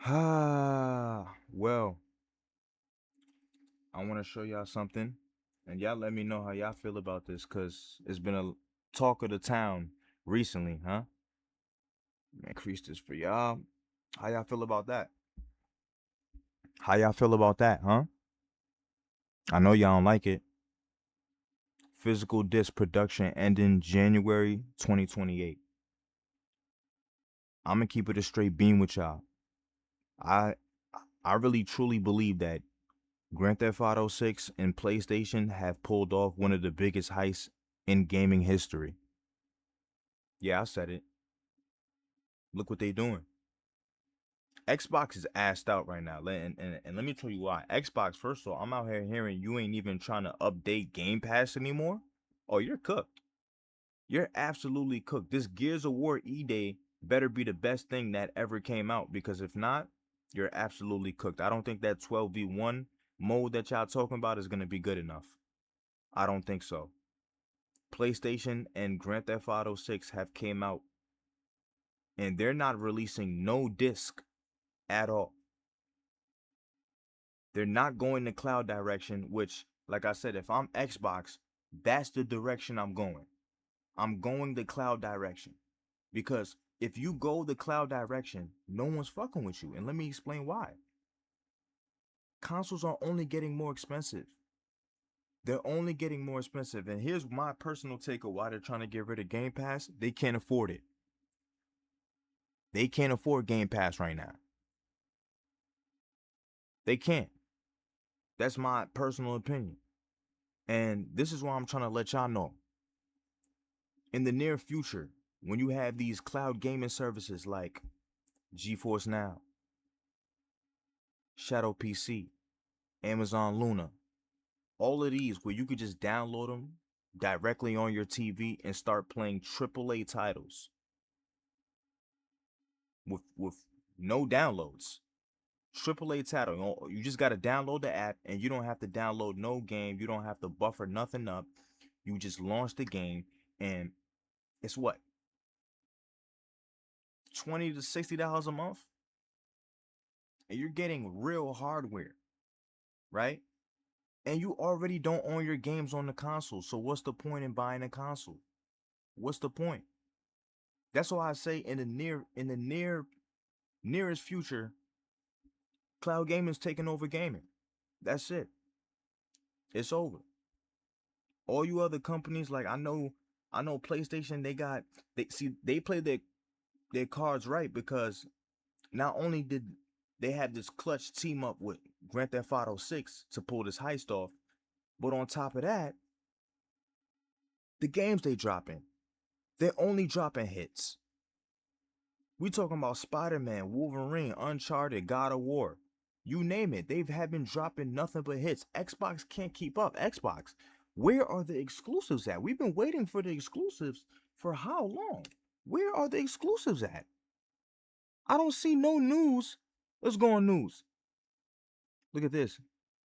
Well, I want to show y'all something, and y'all let me know how y'all feel about this, cause it's been a talk of the town recently, huh? Increase this for y'all. How y'all feel about that? How y'all feel about that, huh? I know y'all don't like it. Physical disc production ending January 2028. I'm gonna keep it a straight beam with y'all. I I really truly believe that Grand Theft Auto 6 and PlayStation have pulled off one of the biggest heists in gaming history. Yeah, I said it. Look what they doing. Xbox is assed out right now. And let me tell you why. Xbox, first of all, I'm out here hearing you ain't even trying to update Game Pass anymore. Oh, you're cooked. You're absolutely cooked. This Gears of War E-Day better be the best thing that ever came out, because if not, you're absolutely cooked. I don't think that 12v1 mode that y'all talking about is going to be good enough. I don't think so. PlayStation and Grand Theft Auto 6 have came out, and they're not releasing no disc at all. They're not going the cloud direction, which, like I said, if I'm Xbox, that's the direction I'm going. I'm going the cloud direction. Because if you go the cloud direction, no one's fucking with you. And let me explain why. Consoles are only getting more expensive. They're only getting more expensive. And here's my personal take of why they're trying to get rid of Game Pass. They can't afford it. They can't afford Game Pass right now. They can't. That's my personal opinion. And this is why I'm trying to let y'all know. In the near future, when you have these cloud gaming services like GeForce Now, Shadow PC, Amazon Luna, all of these where you could just download them directly on your TV and start playing AAA titles with no downloads. AAA title, you just got to download the app, and you don't have to download no game. You don't have to buffer nothing up. You just launch the game, and it's what, $20 to $60 a month, and you're getting real hardware, right? And you already don't own your games on the console. So what's the point in buying a console? What's the point? That's why I say in the nearest future, cloud gaming is taking over gaming. That's it. It's over. All you other companies, like I know PlayStation, they play their cards right, because not only did they have this clutch team up with Grand Theft Auto 6 to pull this heist off, but on top of that, the games they dropping, they're only dropping hits. We talking about Spider-Man, Wolverine, Uncharted, God of War. You name it. They have been dropping nothing but hits. Xbox can't keep up. Xbox, where are the exclusives at? We've been waiting for the exclusives for how long? Where are the exclusives at? I don't see no news. Let's go on news. Look at this.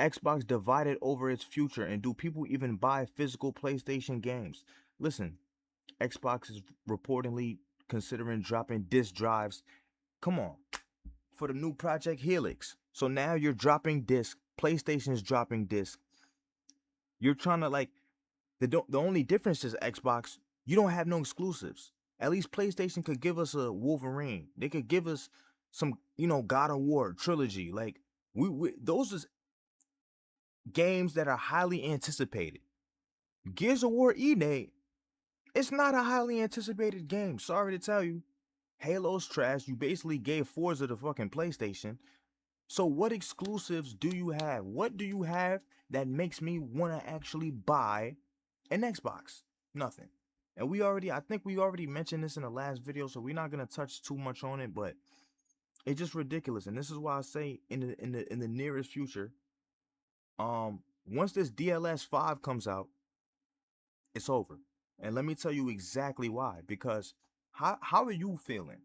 Xbox divided over its future, and do people even buy physical PlayStation games? Listen, Xbox is reportedly considering dropping disk drives. Come on, for the new Project Helix. So now you're dropping disc. PlayStation's dropping disc. You're trying to, like, the only difference is Xbox. You don't have no exclusives. At least PlayStation could give us a Wolverine. They could give us some, God of War trilogy. Like, we those is games that are highly anticipated. Gears of War E-Day, it's not a highly anticipated game. Sorry to tell you. Halo's trash. You basically gave Forza the fucking PlayStation. So what exclusives do you have? What do you have that makes me want to actually buy an Xbox? Nothing. And I think we already mentioned this in the last video, so we're not gonna touch too much on it, but it's just ridiculous. And this is why I say in the nearest future, once this DLS 5 comes out, it's over. And let me tell you exactly why. Because how are you feeling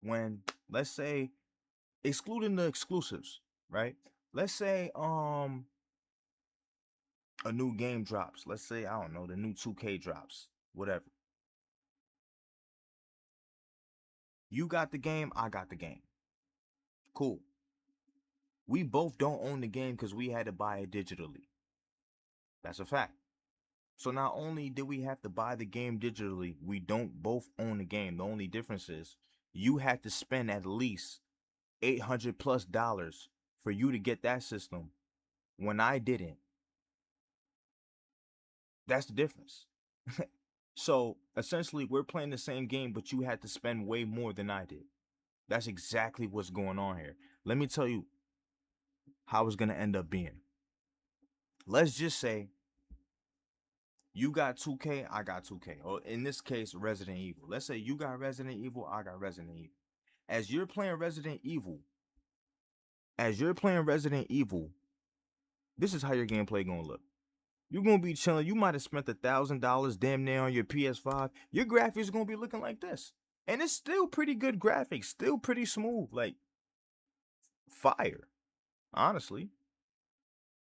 when, let's say, excluding the exclusives, right? Let's say a new game drops. Let's say, I don't know, the new 2K drops, whatever. You got the game, I got the game. Cool. We both don't own the game because we had to buy it digitally. That's a fact. So not only did we have to buy the game digitally, we don't both own the game. The only difference is you had to spend at least $800+ for you to get that system when I didn't. That's the difference. So essentially, we're playing the same game, but you had to spend way more than I did. That's exactly what's going on here. Let me tell you how it's going to end up being. Let's just say you got 2K, I got 2K. Or in this case, Resident Evil. Let's say you got Resident Evil, I got Resident Evil. As you're playing Resident Evil, as you're playing Resident Evil, this is how your gameplay gonna look. You're gonna be chilling. You might have spent $1,000 damn near on your PS5. Your graphics gonna be looking like this. And it's still pretty good graphics, still pretty smooth, like fire, honestly.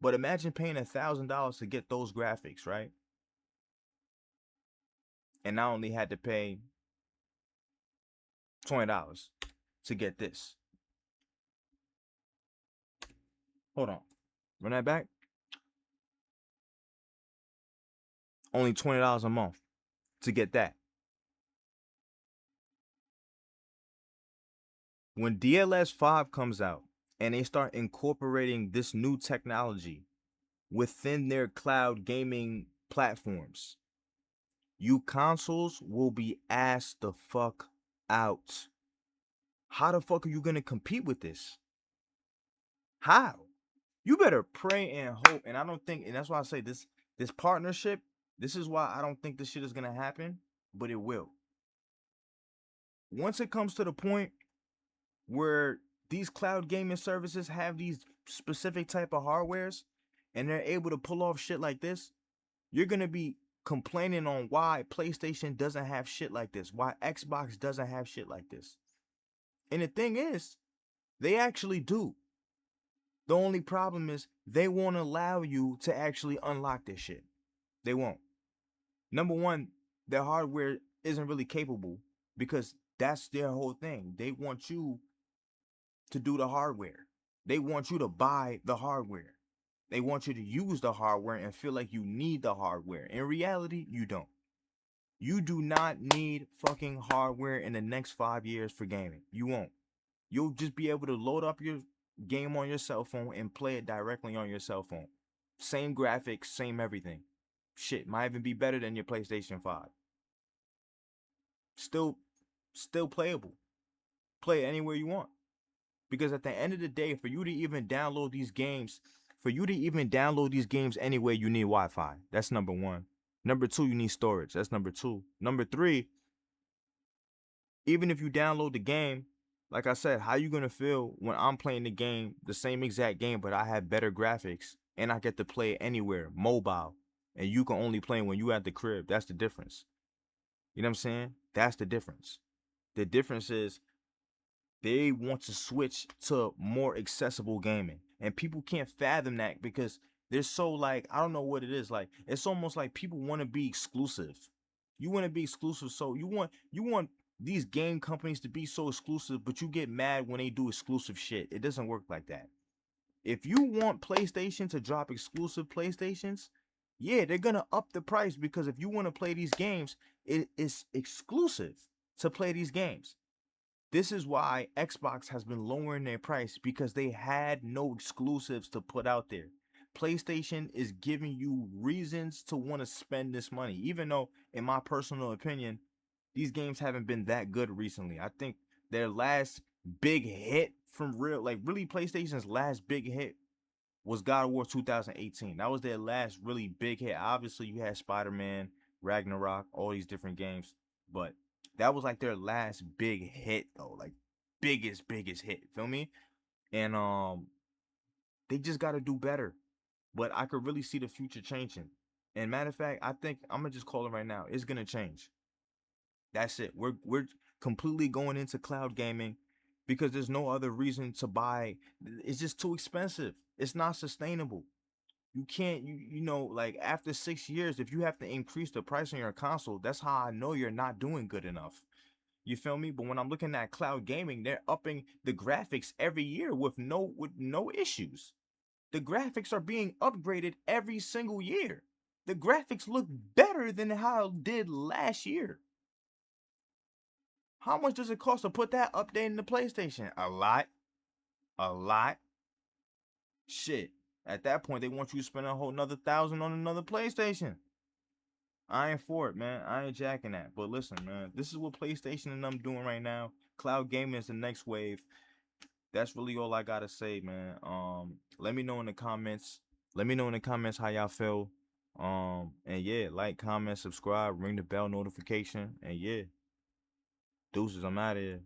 But imagine paying $1,000 to get those graphics, right? And I only had to pay $20 to get this. Hold on. Run that back. Only $20 a month to get that. When DLS 5 comes out and they start incorporating this new technology within their cloud gaming platforms, you consoles will be asked the fuck out. How the fuck are you gonna compete with this? How? You better pray and hope. And I don't think, and that's why I say this partnership, this is why I don't think this shit is gonna happen, but it will. Once it comes to the point where these cloud gaming services have these specific type of hardwares and they're able to pull off shit like this, you're gonna be complaining on why PlayStation doesn't have shit like this, why Xbox doesn't have shit like this. And the thing is, they actually do. The only problem is they won't allow you to actually unlock this shit. They won't. Number one, their hardware isn't really capable because that's their whole thing. They want you to do the hardware. They want you to buy the hardware. They want you to use the hardware and feel like you need the hardware. In reality, you don't. You do not need fucking hardware in the next 5 years for gaming. You won't. You'll just be able to load up your game on your cell phone and play it directly on your cell phone. Same graphics, same everything. Shit, might even be better than your PlayStation 5. Still playable. Play it anywhere you want. Because at the end of the day, for you to even download these games, anyway, you need Wi-Fi. That's number one. Number two, you need storage. That's number two. Number three, even if you download the game, like I said, how you gonna feel when I'm playing the game, the same exact game, but I have better graphics and I get to play it anywhere, mobile, and you can only play when you at the crib. That's the difference. You know what I'm saying? That's the difference. The difference is they want to switch to more accessible gaming. And people can't fathom that because they're so like, I don't know what it is. Like, it's almost like people want to be exclusive. You want to be exclusive. So you want these game companies to be so exclusive, but you get mad when they do exclusive shit. It doesn't work like that. If you want PlayStation to drop exclusive PlayStations, yeah, they're gonna up the price because if you want to play these games, it is exclusive to play these games. This is why Xbox has been lowering their price because they had no exclusives to put out there. PlayStation is giving you reasons to want to spend this money, even though, in my personal opinion, these games haven't been that good recently. I think their last big hit from real, like really PlayStation's last big hit was God of War 2018. That was their last really big hit. Obviously, you had Spider-Man, Ragnarok, all these different games, but that was like their last big hit though, like biggest hit. Feel me? And they just got to do better. But I could really see the future changing. And matter of fact, I think I'm gonna just call it right now. It's gonna change. That's it. We're completely going into cloud gaming because there's no other reason to buy. It's just too expensive. It's not sustainable. You can't you know like after 6 years, if you have to increase the price on your console, that's how I know you're not doing good enough. You feel me? But when I'm looking at cloud gaming, they're upping the graphics every year with no issues. The graphics are being upgraded every single year. The graphics look better than how it did last year. How much does it cost to put that update in the PlayStation? A lot. A lot. Shit. At that point, they want you to spend a whole another thousand on another PlayStation. I ain't for it, man. I ain't jacking that. But listen, man, this is what PlayStation and I'm doing right now. Cloud gaming is the next wave. That's really all I gotta say, man. Let me know in the comments. Let me know in the comments how y'all feel. And yeah, like, comment, subscribe, ring the bell notification, and yeah, deuces. I'm out of here.